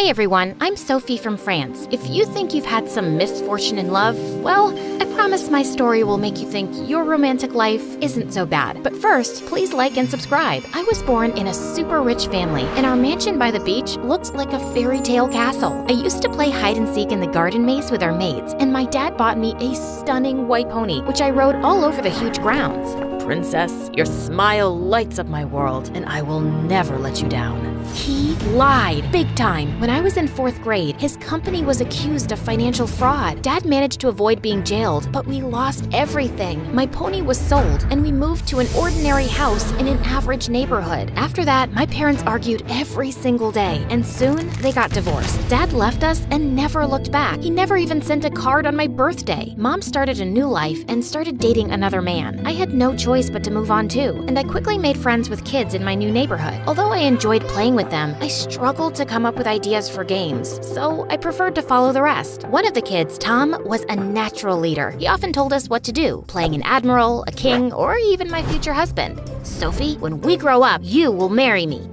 Hey everyone, I'm Sophie from France. If you think you've had some misfortune in love, well, I promise my story will make you think your romantic life isn't so bad. But first, please like and subscribe. I was born in a super rich family, and our mansion by the beach looked like a fairy tale castle. I used to play hide and seek in the garden maze with our maids, and my dad bought me a stunning white pony, which I rode all over the huge grounds. Princess, your smile lights up my world, and I will never let you down. He lied, big time. When I was in 4th grade, his company was accused of financial fraud. Dad managed to avoid being jailed, but we lost everything. My pony was sold, and we moved to an ordinary house in an average neighborhood. After that, my parents argued every single day, and soon they got divorced. Dad left us and never looked back. He never even sent a card on my birthday. Mom started a new life and started dating another man. I had no choice but to move on too, and I quickly made friends with kids in my new neighborhood. Although I enjoyed playing with them, I struggled to come up with ideas for games, so I preferred to follow the rest. One of the kids, Tom, was a natural leader. He often told us what to do, playing an admiral, a king, or even my future husband. Sophie, when we grow up, you will marry me.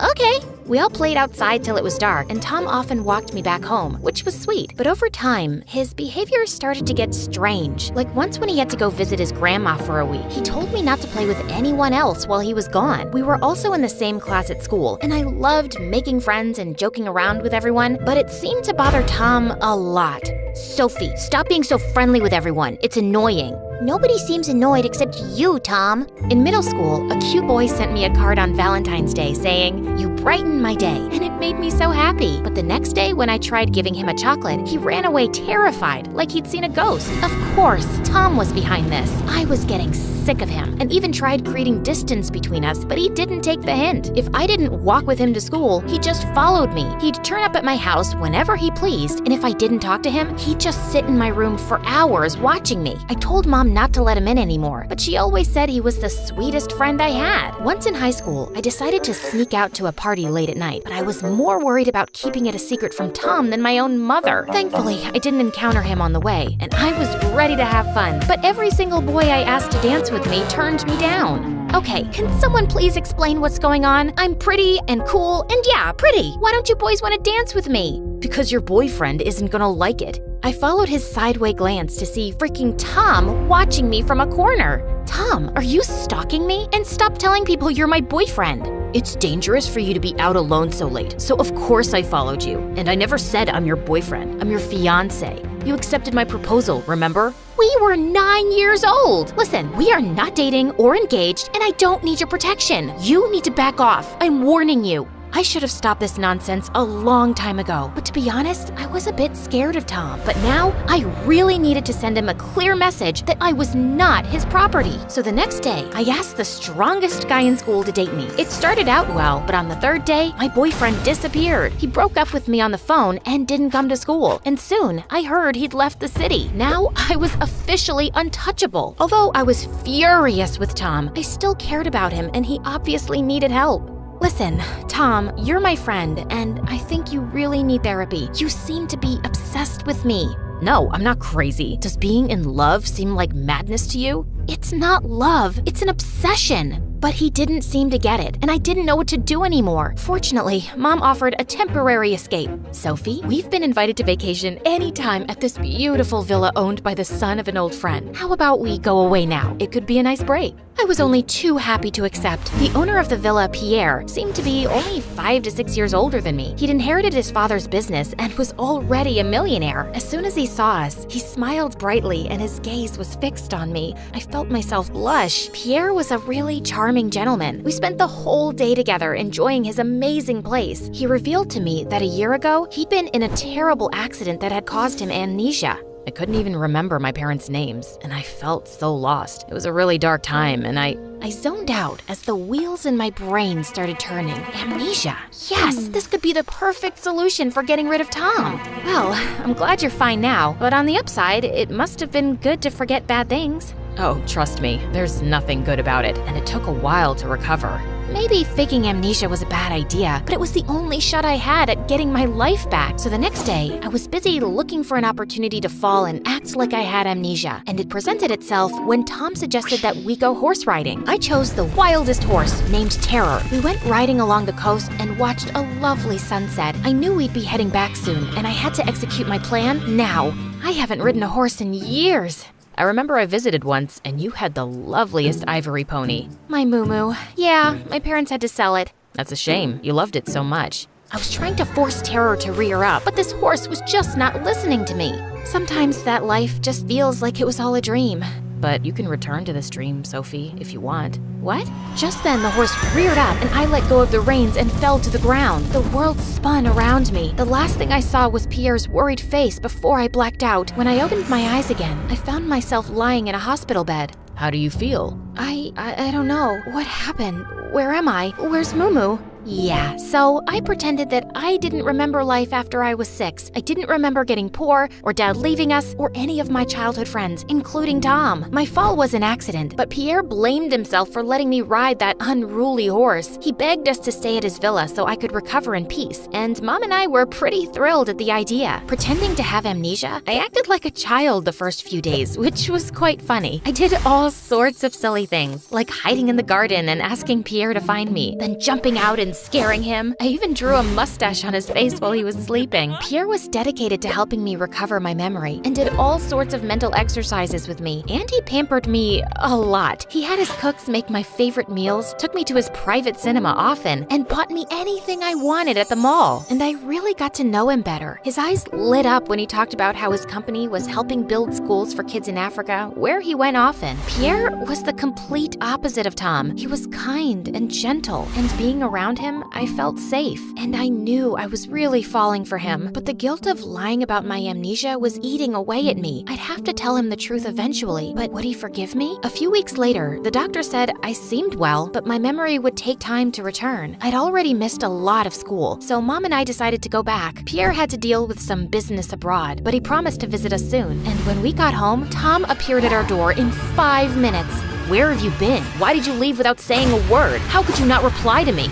Okay. We all played outside till it was dark, and Tom often walked me back home, which was sweet. But over time, his behavior started to get strange. Like once when he had to go visit his grandma for a week, he told me not to play with anyone else while he was gone. We were also in the same class at school, and I loved making friends and joking around with everyone, but it seemed to bother Tom a lot. Sophie, stop being so friendly with everyone. It's annoying. Nobody seems annoyed except you, Tom. In middle school, a cute boy sent me a card on Valentine's Day saying, "You brighten my day," and it made me so happy. But the next day, when I tried giving him a chocolate, he ran away terrified, like he'd seen a ghost. Of course, Tom was behind this. I was getting sick of him, and even tried creating distance between us, but he didn't take the hint. If I didn't walk with him to school, he just followed me. He'd turn up at my house whenever he pleased, and if I didn't talk to him, he'd just sit in my room for hours watching me. I told Mom not to let him in anymore, but she always said he was the sweetest friend I had. Once in high school, I decided to sneak out to a party late at night, but I was more worried about keeping it a secret from Tom than my own mother. Thankfully, I didn't encounter him on the way, and I was ready to have fun, but every single boy I asked to dance with me turned me down. Okay, can someone please explain what's going on? I'm pretty and cool, and yeah, pretty. Why don't you boys want to dance with me? Because your boyfriend isn't gonna like it. I followed his sideway glance to see freaking Tom watching me from a corner. Tom, are you stalking me? And stop telling people you're my boyfriend. It's dangerous for you to be out alone so late, so of course I followed you. And I never said I'm your boyfriend. I'm your fiancé. You accepted my proposal, remember? We were 9 years old. Listen, we are not dating or engaged, and I don't need your protection. You need to back off. I'm warning you. I should have stopped this nonsense a long time ago, but to be honest, I was a bit scared of Tom. But now, I really needed to send him a clear message that I was not his property. So the next day, I asked the strongest guy in school to date me. It started out well, but on the 3rd day, my boyfriend disappeared. He broke up with me on the phone and didn't come to school. And soon, I heard he'd left the city. Now, I was officially untouchable. Although I was furious with Tom, I still cared about him, and he obviously needed help. Listen, Tom, you're my friend, and I think you really need therapy. You seem to be obsessed with me. No, I'm not crazy. Does being in love seem like madness to you? It's not love, it's an obsession. But he didn't seem to get it, and I didn't know what to do anymore. Fortunately, Mom offered a temporary escape. Sophie, we've been invited to vacation anytime at this beautiful villa owned by the son of an old friend. How about we go away now? It could be a nice break. I was only too happy to accept. The owner of the villa, Pierre, seemed to be only 5 to 6 years older than me. He'd inherited his father's business and was already a millionaire. As soon as he saw us, he smiled brightly and his gaze was fixed on me. I felt myself blush. Pierre was a really charming gentleman. We spent the whole day together enjoying his amazing place. He revealed to me that a year ago, he'd been in a terrible accident that had caused him amnesia. I couldn't even remember my parents' names, and I felt so lost. It was a really dark time, and I zoned out as the wheels in my brain started turning. Amnesia. Yes, this could be the perfect solution for getting rid of Tom. Well, I'm glad you're fine now, but on the upside, it must have been good to forget bad things. Oh, trust me, there's nothing good about it, and it took a while to recover. maybe faking amnesia was a bad idea, but it was the only shot I had at getting my life back. So the next day, I was busy looking for an opportunity to fall and act like I had amnesia, and it presented itself when Tom suggested that we go horse riding. I chose the wildest horse, named Terror. We went riding along the coast and watched a lovely sunset. I knew we'd be heading back soon, and I had to execute my plan now. I haven't ridden a horse in years. I remember I visited once, and you had the loveliest ivory pony. My moo-moo. Yeah, my parents had to sell it. That's a shame. You loved it so much. I was trying to force Terror to rear up, but this horse was just not listening to me. Sometimes that life just feels like it was all a dream. But you can return to this dream, Sophie, if you want. What? Just then, the horse reared up and I let go of the reins and fell to the ground. The world spun around me. The last thing I saw was Pierre's worried face before I blacked out. When I opened my eyes again, I found myself lying in a hospital bed. How do you feel? I don't know. What happened? Where am I? Where's Moo-Moo? Yeah, so I pretended that I didn't remember life after I was 6. I didn't remember getting poor, or Dad leaving us, or any of my childhood friends, including Tom. My fall was an accident, but Pierre blamed himself for letting me ride that unruly horse. He begged us to stay at his villa so I could recover in peace, and Mom and I were pretty thrilled at the idea. Pretending to have amnesia, I acted like a child the first few days, which was quite funny. I did all sorts of silly things, like hiding in the garden and asking Pierre to find me, then jumping out and scaring him. I even drew a mustache on his face while he was sleeping. Pierre was dedicated to helping me recover my memory and did all sorts of mental exercises with me, and he pampered me a lot. He had his cooks make my favorite meals, took me to his private cinema often, and bought me anything I wanted at the mall. And I really got to know him better. His eyes lit up when he talked about how his company was helping build schools for kids in Africa, where he went often. Pierre was the complete opposite of Tom. He was kind and gentle, and being around him, I felt safe, and I knew I was really falling for him. But the guilt of lying about my amnesia was eating away at me. I'd have to tell him the truth eventually, but would he forgive me? A few weeks later, the doctor said I seemed well, but my memory would take time to return. I'd already missed a lot of school, so Mom and I decided to go back. Pierre had to deal with some business abroad, but he promised to visit us soon. And when we got home, Tom appeared at our door in 5 minutes. Where have you been? Why did you leave without saying a word? How could you not reply to me?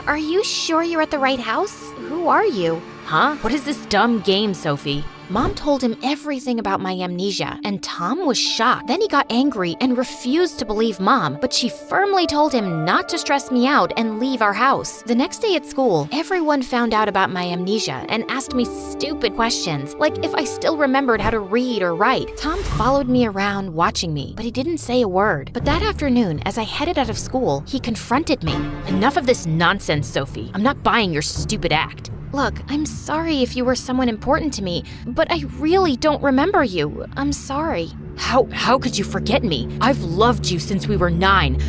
Are you sure you're at the right house? Who are you? Huh? What is this dumb game, Sophie? Mom told him everything about my amnesia, and Tom was shocked. Then he got angry and refused to believe Mom, but she firmly told him not to stress me out and leave our house. The next day at school, everyone found out about my amnesia and asked me stupid questions, like if I still remembered how to read or write. Tom followed me around watching me, but he didn't say a word. But that afternoon, as I headed out of school, he confronted me. Enough of this nonsense, Sophie. I'm not buying your stupid act. Look, I'm sorry if you were someone important to me, but I really don't remember you. I'm sorry. How could you forget me? I've loved you since we were 9.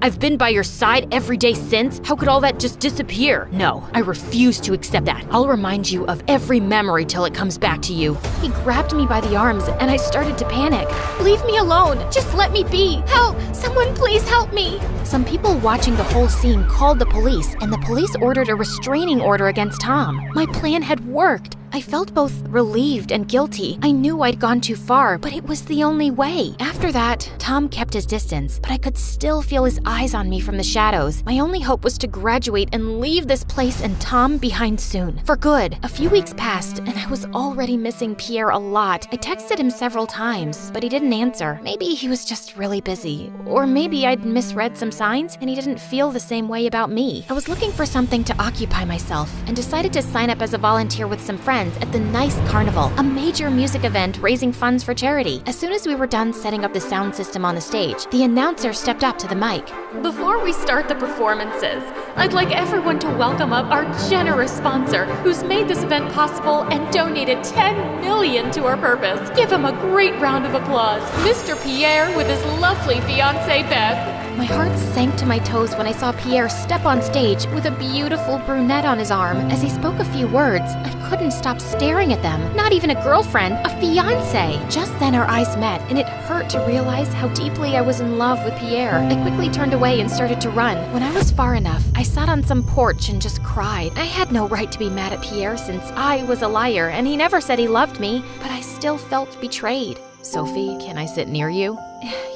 I've been by your side every day since. How could all that just disappear? No, I refuse to accept that. I'll remind you of every memory till it comes back to you. He grabbed me by the arms and I started to panic. Leave me alone. Just let me be. Help! Someone please help me. Some people watching the whole scene called the police, and the police ordered a restraining order against Tom. My plan had worked. I felt both relieved and guilty. I knew I'd gone too far, but it was the only way. After that, Tom kept his distance, but I could still feel his eyes on me from the shadows. My only hope was to graduate and leave this place and Tom behind soon. For good. A few weeks passed, and I was already missing Pierre a lot. I texted him several times, but he didn't answer. Maybe he was just really busy. Or maybe I'd misread some signs, and he didn't feel the same way about me. I was looking for something to occupy myself, and decided to sign up as a volunteer with some friends at the Nice Carnival, a major music event raising funds for charity. As soon as we were done setting up the sound system on the stage, the announcer stepped up to the mic. Before we start the performances, I'd like everyone to welcome up our generous sponsor who's made this event possible and donated $10 million to our purpose. Give him a great round of applause. Mr. Pierre with his lovely fiancée Beth. My heart sank to my toes when I saw Pierre step on stage with a beautiful brunette on his arm. As he spoke a few words, I couldn't stop staring at them. Not even a girlfriend, a fiancé. Just then our eyes met, and it hurt to realize how deeply I was in love with Pierre. I quickly turned away and started to run. When I was far enough, I sat on some porch and just cried. I had no right to be mad at Pierre since I was a liar and he never said he loved me, but I still felt betrayed. Sophie, can I sit near you?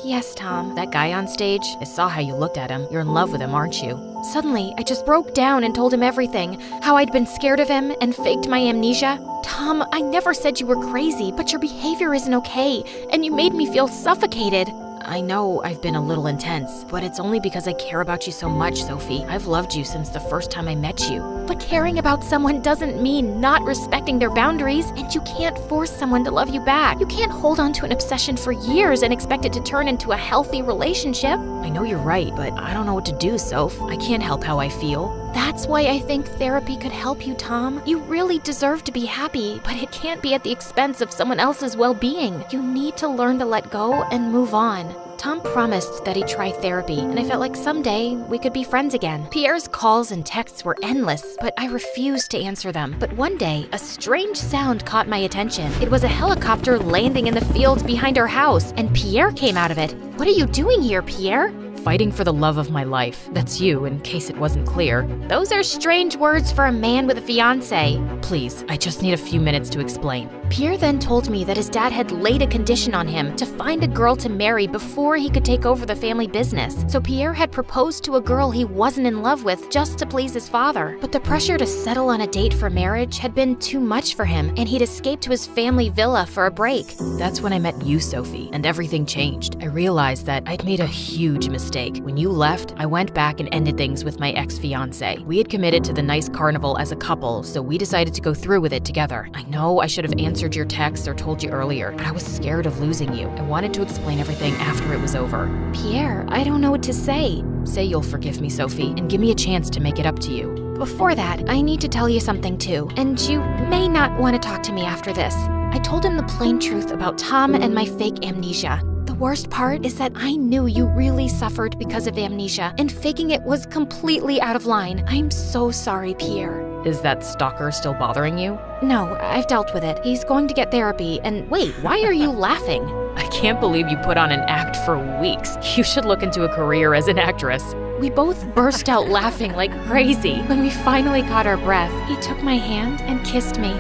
Yes, Tom. That guy on stage, I saw how you looked at him. You're in love with him, aren't you? Suddenly, I just broke down and told him everything. How I'd been scared of him and faked my amnesia. Tom, I never said you were crazy, but your behavior isn't okay, and you made me feel suffocated. I know I've been a little intense, but it's only because I care about you so much, Sophie. I've loved you since the first time I met you. But caring about someone doesn't mean not respecting their boundaries, and you can't force someone to love you back. You can't hold on to an obsession for years and expect it to turn into a healthy relationship. I know you're right, but I don't know what to do, Soph. I can't help how I feel. That's why I think therapy could help you, Tom. You really deserve to be happy, but it can't be at the expense of someone else's well-being. You need to learn to let go and move on. Tom promised that he'd try therapy, and I felt like someday we could be friends again. Pierre's calls and texts were endless, but I refused to answer them. But one day, a strange sound caught my attention. It was a helicopter landing in the field behind our house, and Pierre came out of it. What are you doing here, Pierre? Fighting for the love of my life. That's you, in case it wasn't clear. Those are strange words for a man with a fiancé. Please, I just need a few minutes to explain. Pierre then told me that his dad had laid a condition on him to find a girl to marry before he could take over the family business. So Pierre had proposed to a girl he wasn't in love with just to please his father. But the pressure to settle on a date for marriage had been too much for him, and he'd escaped to his family villa for a break. That's when I met you, Sophie, and everything changed. I realized that I'd made a huge mistake. When you left, I went back and ended things with my ex-fiancé. We had committed to the nice carnival as a couple, so we decided to go through with it together. I know I should have answered your texts or told you earlier, but I was scared of losing you. I wanted to explain everything after it was over. Pierre, I don't know what to say. Say you'll forgive me, Sophie, and give me a chance to make it up to you. Before that, I need to tell you something too, and you may not want to talk to me after this. I told him the plain truth about Tom and my fake amnesia. The worst part is that I knew you really suffered because of amnesia, and faking it was completely out of line. I'm so sorry, Pierre. Is that stalker still bothering you? No, I've dealt with it. He's going to get therapy, and wait, why are you laughing? I can't believe you put on an act for weeks. You should look into a career as an actress. We both burst out laughing like crazy. When we finally caught our breath, he took my hand and kissed me.